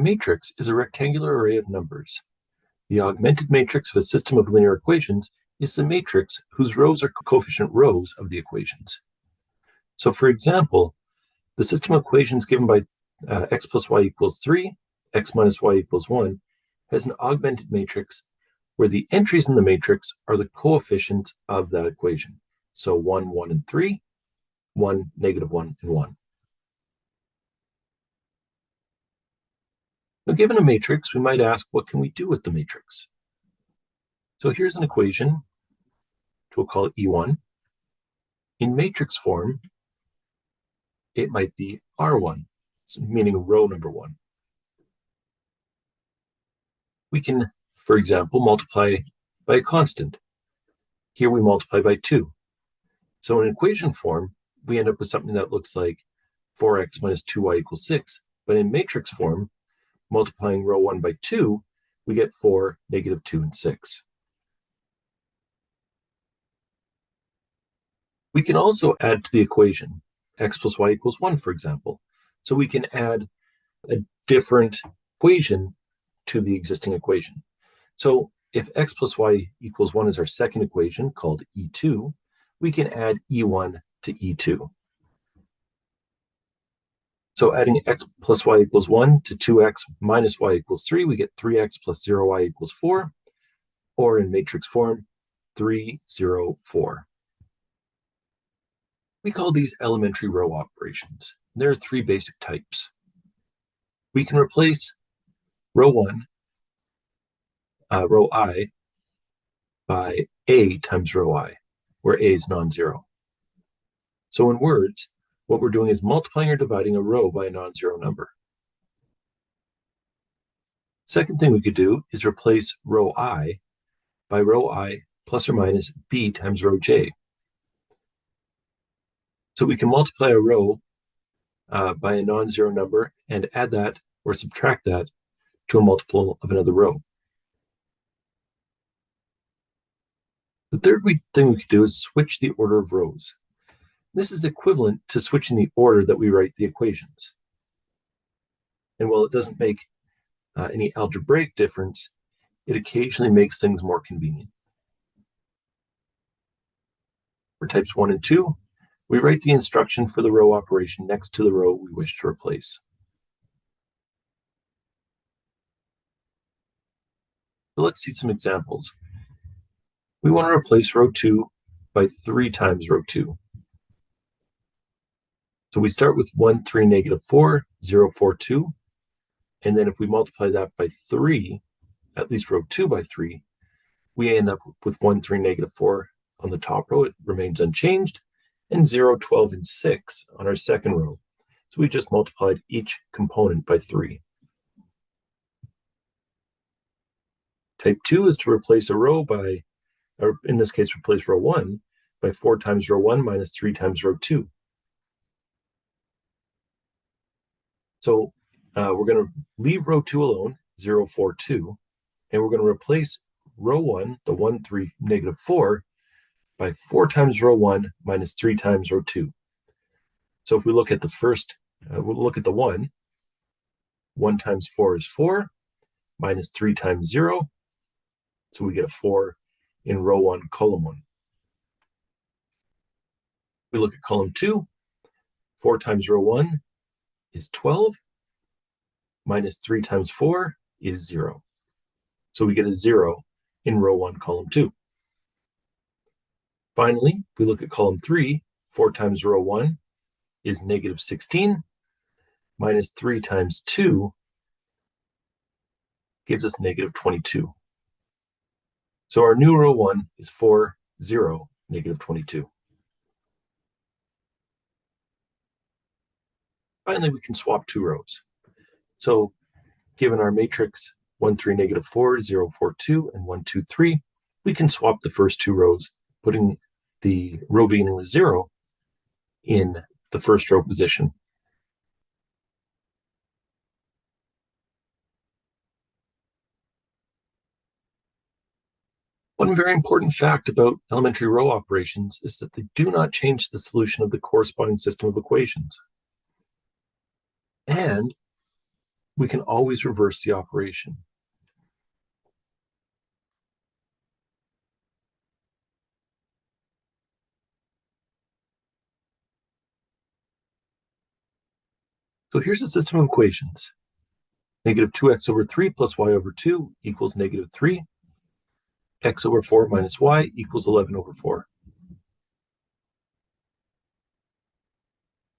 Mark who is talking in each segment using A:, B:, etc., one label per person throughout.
A: matrix is a rectangular array of numbers. The augmented matrix of a system of linear equations is the matrix whose rows are coefficient rows of the equations. So for example, the system of equations given by x plus y equals 3, x minus y equals 1, has an augmented matrix where the entries in the matrix are the coefficients of that equation. So 1, 1, and 3, 1, negative 1, and 1. Now, given a matrix, we might ask, what can we do with the matrix? So here's an equation, which we'll call E1. In matrix form, it might be R1, meaning row number 1. We can, for example, multiply by a constant. Here we multiply by 2. So in equation form, we end up with something that looks like 4x minus 2y equals 6. But in matrix form, multiplying row 1 by 2, we get 4, negative 2, and 6. We can also add to the equation, x plus y equals 1, for example. So we can add a different equation to the existing equation. So if x plus y equals 1 is our second equation, called E2, we can add E1 to E2. So adding x plus y equals 1 to 2x minus y equals 3, we get 3x plus 0y equals 4, or in matrix form, 3, 0, 4. We call these elementary row operations. There are 3 basic types. We can replace row 1, row I, by a times row I, where a is non-zero. So in words, what we're doing is multiplying or dividing a row by a non-zero number. Second thing we could do is replace row I by row I plus or minus b times row j. So we can multiply a row by a non-zero number and add that or subtract that to a multiple of another row. The third thing we could do is switch the order of rows. This is equivalent to switching the order that we write the equations. And while it doesn't make any algebraic difference, it occasionally makes things more convenient. For types 1 and 2, we write the instruction for the row operation next to the row we wish to replace. So let's see some examples. We want to replace row 2 by 3 times row 2. So we start with 1, 3, negative 4, 0, 4, 2. And then if we multiply that by 3, at least row 2 by 3, we end up with 1, 3, negative 4 on the top row. It remains unchanged. And 0, 12, and 6 on our second row. So we just multiplied each component by 3. Type 2 is to replace a row by, or in this case, replace row 1 by 4 times row 1 minus 3 times row 2. So we're going to leave row 2 alone, 0, 4, 2, and we're going to replace row 1, the 1, 3, negative 4, by 4 times row 1 minus 3 times row 2. So if we look at the first, we'll look at the 1. 1 times 4 is 4, minus 3 times 0. So we get a 4 in row 1, column 1. We look at column 2. 4 times row 1 is 12, minus 3 times 4 is 0. So we get a 0 in row 1, column 2. Finally, we look at column 3. 4 times row 1 is negative 16, minus 3 times 2 gives us negative 22. So our new row 1 is 4, 0, negative 22. Finally, we can swap 2 rows. So given our matrix 1, 3, negative 4, 0, 4, 2, and 1, 2, 3, we can swap the first 2 rows, putting the row beginning with 0 in the first row position. One very important fact about elementary row operations is that they do not change the solution of the corresponding system of equations. And we can always reverse the operation. So here's a system of equations. Negative 2x over 3 plus y over 2 equals negative 3. X over 4 minus y equals 11 over 4.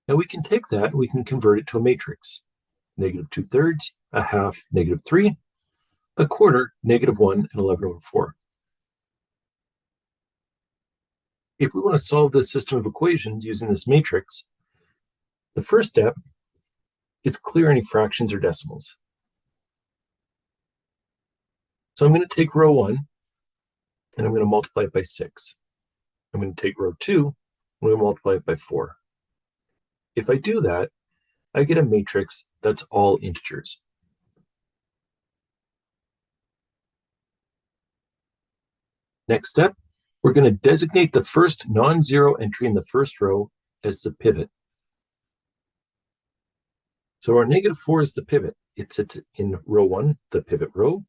A: Now we can take that and we can convert it to a matrix. Negative 2/3, a half, negative 3, a quarter, negative 1, and 11 over 4. If we want to solve this system of equations using this matrix, the first step is clear any fractions or decimals. So I'm going to take row 1, and I'm going to multiply it by 6. I'm going to take row 2, and I'm going to multiply it by 4. If I do that, I get a matrix that's all integers. Next step, we're going to designate the first non-zero entry in the first row as the pivot. So our negative 4 is the pivot. It sits in row 1, the pivot row,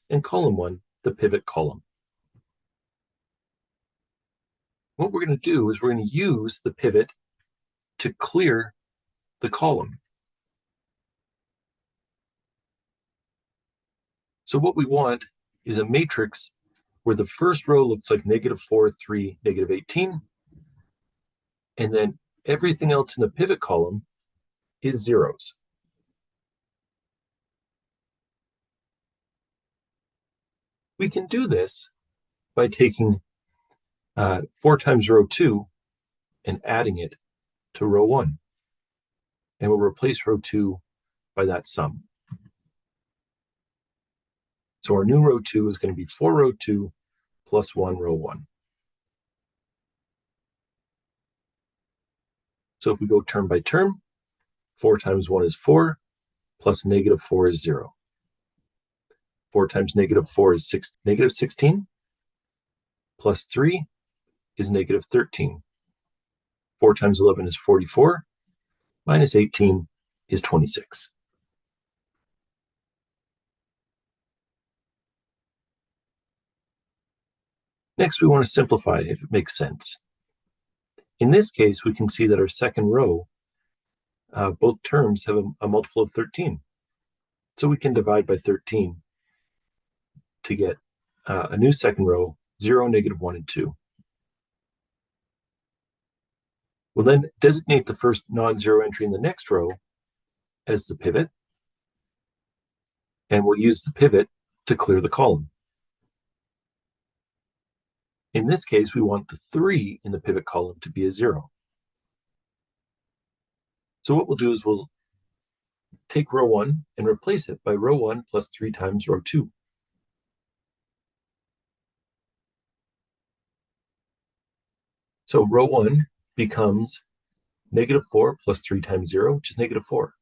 A: and column 1, the pivot column. What we're going to do is we're going to use the pivot to clear the column. So what we want is a matrix where the first row looks like negative 4, 3, negative 18, and then everything else in the pivot column is zeros. We can do this by taking 4 times row 2 and adding it to row 1. And we'll replace row 2 by that sum. So our new row 2 is going to be 4 row 2 plus 1 row 1. So if we go term by term, 4 times 1 is 4, plus negative 4 is 0. 4 times negative 4 is negative 16, plus 3 is negative 13. 4 times 11 is 44, minus 18 is 26. Next, we want to simplify if it makes sense. In this case, we can see that our second row, both terms have a multiple of 13. So we can divide by 13 to get a new second row, 0, negative 1, and 2. We'll then designate the first non-zero entry in the next row as the pivot, and we'll use the pivot to clear the column. In this case, we want the 3 in the pivot column to be a 0. So what we'll do is we'll take row 1 and replace it by row 1 plus 3 times row 2. So row 1 becomes negative 4 plus 3 times 0, which is negative 4.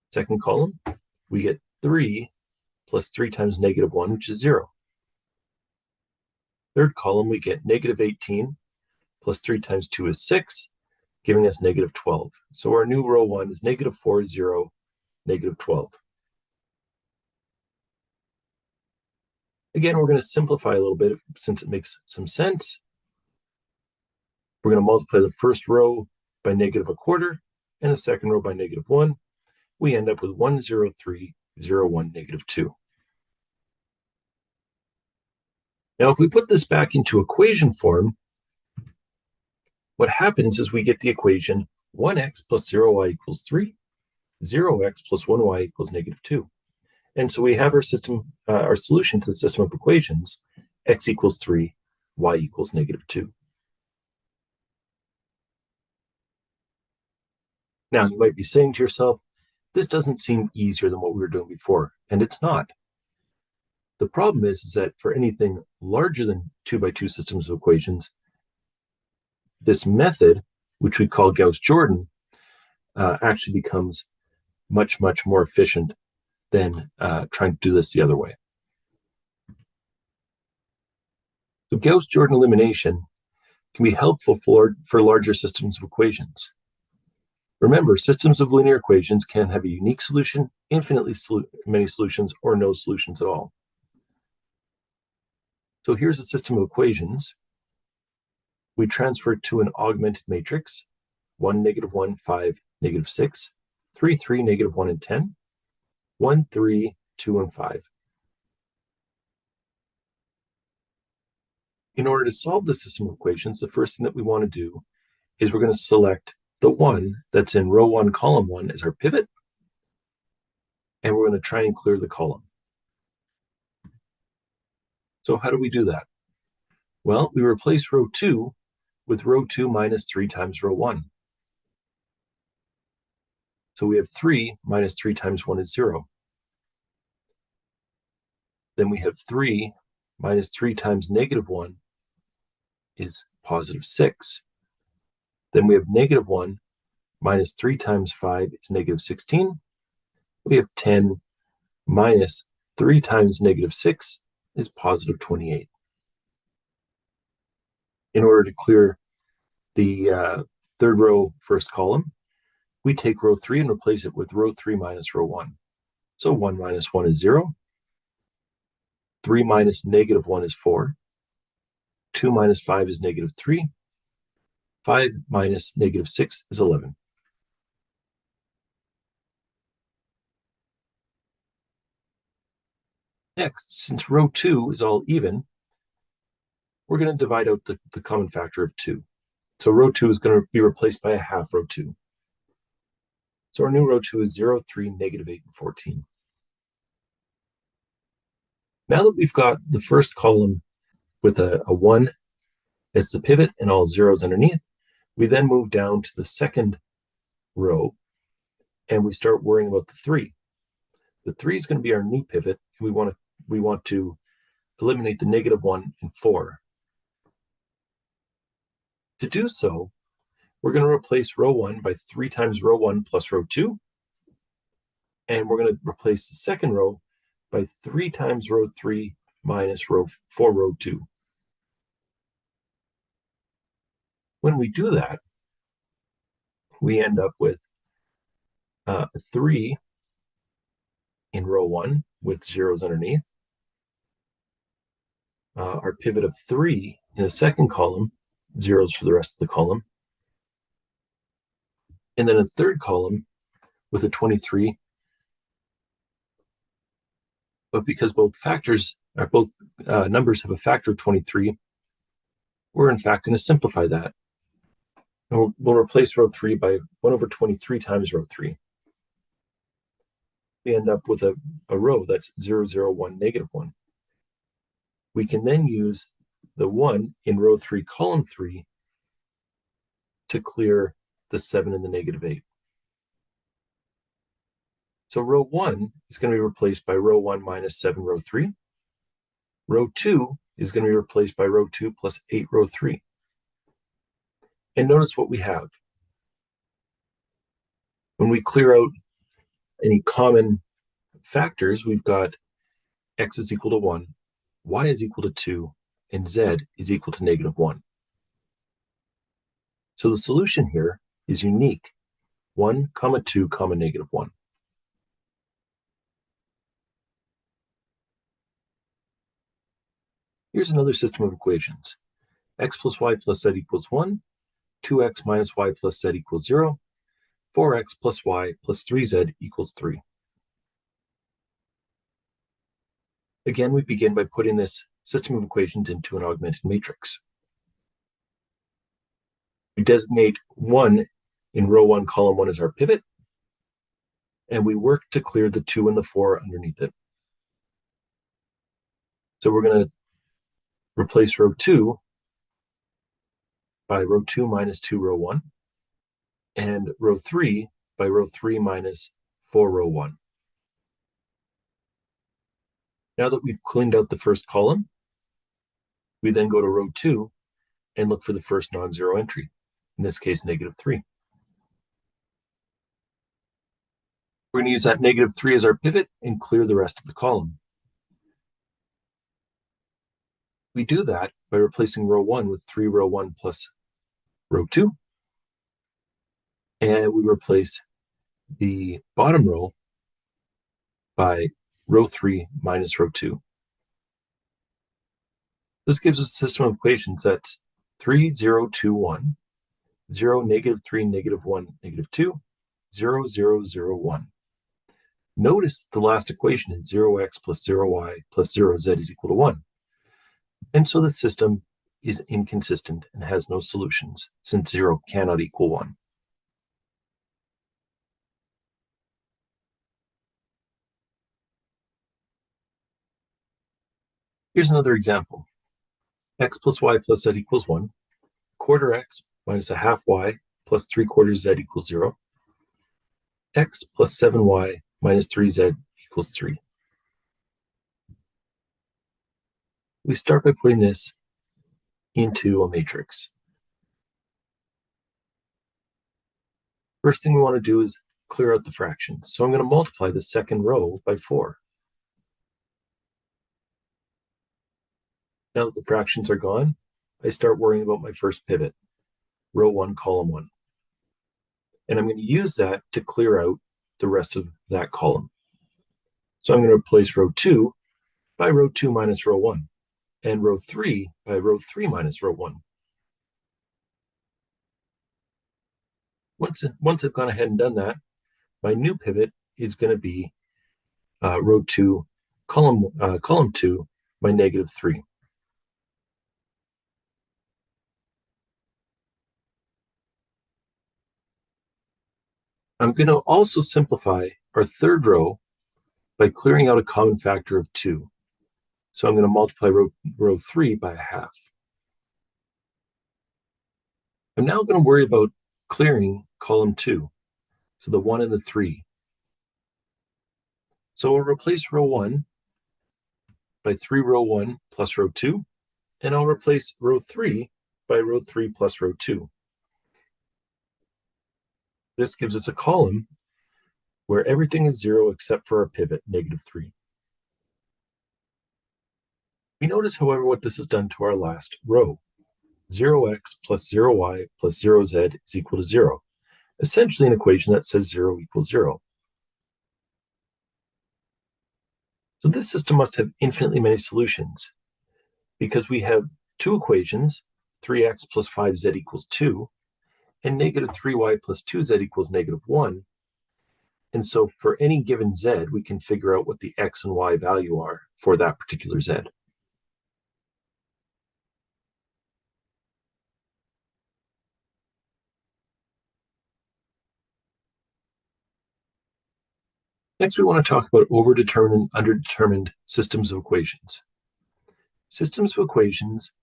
A: Second column, we get 3 plus 3 times negative 1, which is 0. Third column, we get negative 18 plus 3 times 2 is 6, giving us negative 12. So our new row 1 is negative 4, 0, negative 12. Again, we're going to simplify a little bit since it makes some sense. We're going to multiply the first row by negative a quarter and the second row by negative 1. We end up with 1, 0, 3, 0, 1, negative 2. Now, if we put this back into equation form, what happens is we get the equation 1x plus 0y equals 3, 0x plus 1y equals negative 2. And so we have our solution to the system of equations, x equals 3, y equals negative 2. Now, you might be saying to yourself, this doesn't seem easier than what we were doing before, and it's not. The problem is that for anything larger than 2 by 2 systems of equations, this method, which we call Gauss-Jordan, actually becomes much, much more efficient than trying to do this the other way. So Gauss-Jordan elimination can be helpful for larger systems of equations. Remember, systems of linear equations can have a unique solution, infinitely many solutions, or no solutions at all. So here's a system of equations. We transfer it to an augmented matrix: 1, -1, 5, -6, 3, 3, -1, and 10, 1, 3, 2, and 5. In order to solve the system of equations, the first thing that we want to do is we're going to select the 1 that's in row 1, column 1 as our pivot, and we're going to try and clear the column. So how do we do that? Well, we replace row 2 with row 2 minus 3 times row 1. So we have 3 minus 3 times 1 is 0. Then we have 3 minus 3 times -1 is positive 6. Then we have -1 minus 3 times 5 is -16. We have 10 minus 3 times -6 is positive 28. In order to clear the third row first column, we take row 3 and replace it with row 3 minus row 1. So 1 minus 1 is 0. 3 minus -1 is 4. 2 minus 5 is -3. 5 minus -6 is 11. Next, since row 2 is all even, we're going to divide out the common factor of 2. So row 2 is going to be replaced by a half row 2. So our new row 2 is 0, 3, -8, and 14. Now that we've got the first column with a 1 as the pivot and all zeros underneath, we then move down to the second row and we start worrying about the 3. The 3 is going to be our new pivot, and we want to eliminate the -1 and 4. To do so, we're going to replace row 1 by 3 times row 1 plus row 2, and we're going to replace the second row by 3 times row 3 minus row 4 row 2. When we do that, we end up with 3 in row 1 with zeros underneath, our pivot of 3 in the second column, zeros for the rest of the column, and then a third column with a 23. But because both numbers have a factor of 23, we're in fact going to simplify that. And we'll replace row 3 by 1 over 23 times row 3. We end up with a row that's 0, 0, 1, -1. We can then use the 1 in row 3, column 3 to clear the 7 and the -8. So row 1 is going to be replaced by row 1 minus 7 row 3. Row 2 is going to be replaced by row 2 plus 8 row 3. And notice what we have. When we clear out any common factors, we've got x is equal to 1, y is equal to 2, and z is equal to -1. So the solution here is unique: 1, 2, -1. Here's another system of equations. X plus y plus z equals 1, 2x minus y plus z equals 0, 4x plus y plus 3z equals 3. Again, we begin by putting this system of equations into an augmented matrix. We designate 1 in row 1, column 1 as our pivot, and we work to clear the 2 and the 4 underneath it. So we're going to replace row 2 by row 2 minus 2 row 1, and row 3 by row 3 minus 4 row 1. Now that we've cleaned out the first column, we then go to row 2 and look for the first non-zero entry, in this case -3. We're going to use that -3 as our pivot and clear the rest of the column. We do that by replacing row 1 with 3 row 1 plus row 2, and we replace the bottom row by row 3 minus row 2. This gives us a system of equations that's 3, 0, 2, 1, 0, negative 3, negative 1, negative 2, 0, 0, 0, 1. Notice the last equation is 0x plus 0y plus 0z is equal to 1. And so the system is inconsistent and has no solutions, since 0 cannot equal 1. Here's another example. X plus y plus z equals 1. Quarter x minus a half y plus 3/4 z equals 0. X plus 7y minus 3z equals 3. We start by putting this into a matrix. First thing we want to do is clear out the fractions. So I'm going to multiply the second row by 4. Now that the fractions are gone, I start worrying about my first pivot, row 1, column 1. And I'm going to use that to clear out the rest of that column. So I'm going to replace row 2 by row 2 minus row 1, and row 3 by row 3 minus row 1. Once I've gone ahead and done that, my new pivot is going to be row 2, column 2 by negative 3. I'm going to also simplify our third row by clearing out a common factor of 2. So I'm going to multiply row 3 by a half. I'm now going to worry about clearing column 2, so the 1 and the 3. So I'll replace row 1 by 3 row 1 plus row 2, and I'll replace row 3 by row 3 plus row 2. This gives us a column where everything is 0 except for our pivot, negative 3. We notice, however, what this has done to our last row. 0x plus 0y plus 0z is equal to 0. Essentially an equation that says 0 equals 0. So this system must have infinitely many solutions, because we have two equations, 3x plus 5z equals 2, and negative 3y plus 2z equals negative 1. And so for any given z, we can figure out what the x and y value are for that particular z. Next, we want to talk about overdetermined and underdetermined systems of equations. Systems of equations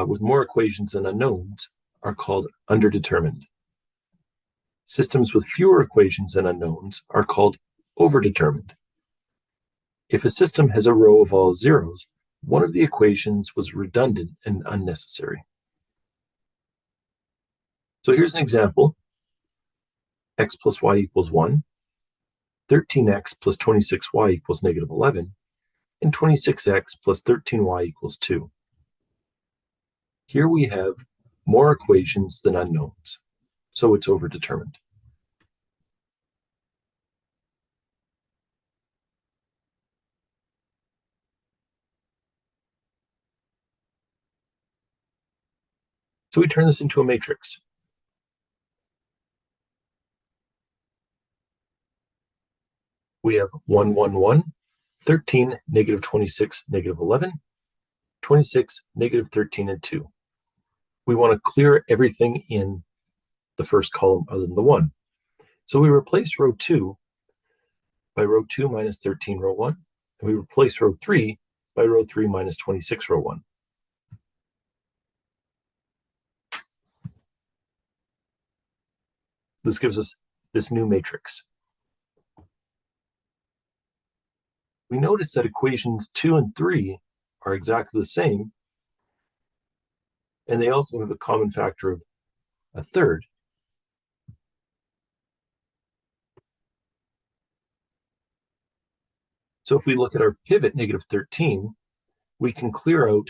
A: with more equations than unknowns are called underdetermined. Systems with fewer equations than unknowns are called overdetermined. If a system has a row of all zeros, one of the equations was redundant and unnecessary. So here's an example. X plus y equals 1, 13x plus 26y equals negative 11, and 26x plus 13y equals 2. Here we have more equations than unknowns, so it's overdetermined. So we turn this into a matrix. We have 1, 1, 1, 13, negative 26, negative 11, 26, negative 13, and 2. We want to clear everything in the first column other than the 1. So we replace row 2 by row 2 minus 13, row 1, and we replace row 3 by row 3 minus 26, row 1. This gives us this new matrix. We notice that equations 2 and 3 are exactly the same, and they also have a common factor of a third. So if we look at our pivot, negative 13, we can clear out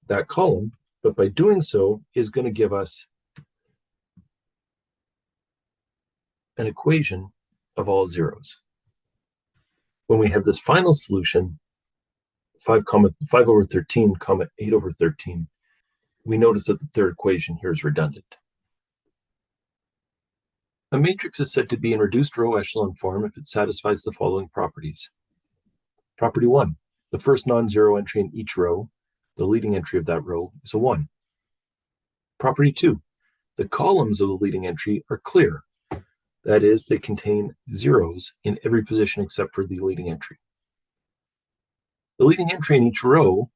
A: that column, but by doing so is going to give us an equation of all zeros. When we have this final solution, 5 over 13, 8 over 13, we notice that the third equation here is redundant. A matrix is said to be in reduced row echelon form if it satisfies the following properties. Property 1, the first non-zero entry in each row, the leading entry of that row, is a 1. Property 2, the columns of the leading entry are clear. That is, they contain zeros in every position except for the leading entry. The leading entry in each row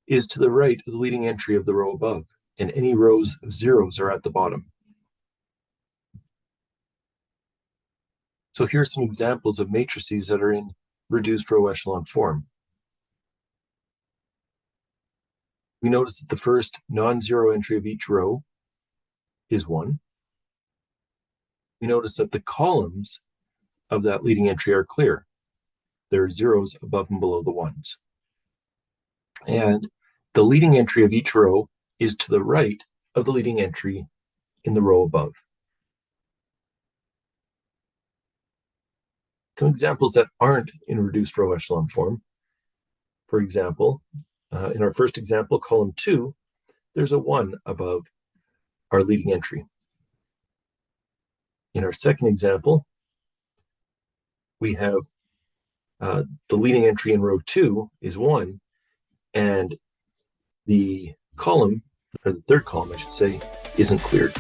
A: is to the right of the leading entry of the row above, and any rows of zeros are at the bottom. So here are some examples of matrices that are in reduced row echelon form. We notice that the first non-zero entry of each row is 1. We notice that the columns of that leading entry are clear. There are zeros above and below the ones. And the leading entry of each row is to the right of the leading entry in the row above. Some examples that aren't in reduced row echelon form. For example, in our first example, column 2, there's a 1 above our leading entry. In our second example, we have the leading entry in row 2 is 1, and the column, or the third column, I should say, isn't cleared.